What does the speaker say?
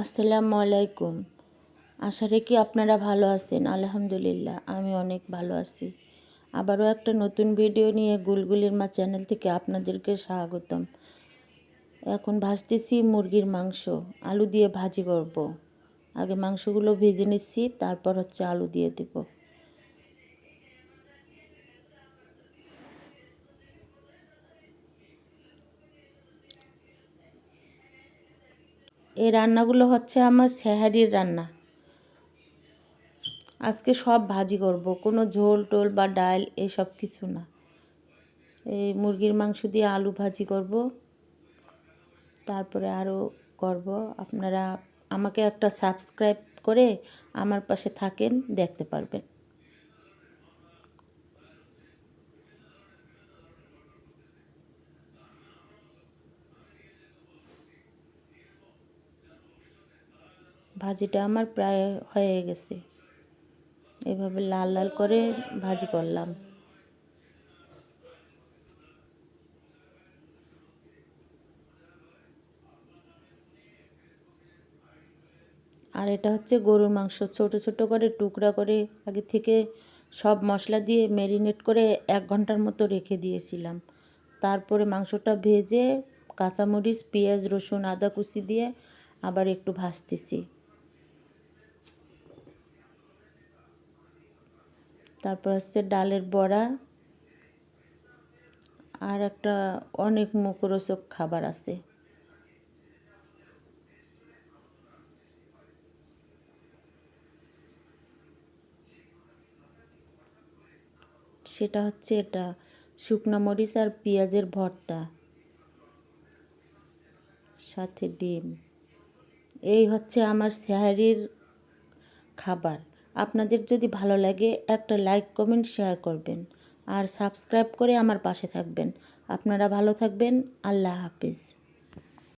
আসসালামু আলাইকুম। আশা রাখি আপনারা ভালো আছেন। আলহামদুলিল্লাহ আমি অনেক ভালো আছি। আবারও একটা নতুন ভিডিও নিয়ে গুলগুলির মা চ্যানেল থেকে আপনাদেরকে স্বাগতম। এখন ভাজতেছি মুরগির মাংস, আলু দিয়ে ভাজি করব। আগে মাংসগুলো ভেজে নিচ্ছি, তারপর আলু দিয়ে দেব। এই রান্নাগুলো আমার সেহারির রান্না। আজকে সব ভাজি করব, কোনো ঝোল টোল বা ডাল এসব কিছু না। এই মুরগির মাংস দিয়ে আলু ভাজি করব, তারপরে আরও করব। আপনারা আমাকে একটা সাবস্ক্রাইব করে আমার পাশে থাকেন, দেখতে পারবেন। ভাজিটা আমার প্রায় হয়ে গেছে। এভাবে লাল লাল করে ভাজি করলাম। আর এটা গরুর মাংস, ছোট ছোট করে টুকরা করে আগে থেকে সব মশলা দিয়ে ম্যারিনেট করে 1 ঘন্টার মতো রেখে দিয়েছিলাম। তারপরে মাংসটা ভেজে কাঁচামরিচ, পেঁয়াজ, রসুন, আদা কুচি দিয়ে আবার একটু ভাজতেছি। তারপর ডালের বড়া, আর একটা অনেক মুখরোচক খাবার আছে, সেটা এটা শুকনো মরিচ আর পেঁয়াজের ভর্তা, সাথে ডিম। এই আমার সেহরির খাবার। আপনাদের যদি ভালো লাগে একটা লাইক, কমেন্ট, শেয়ার করবেন আর সাবস্ক্রাইব করে আমার পাশে থাকবেন। আপনারা ভালো থাকবেন। আল্লাহ হাফেজ।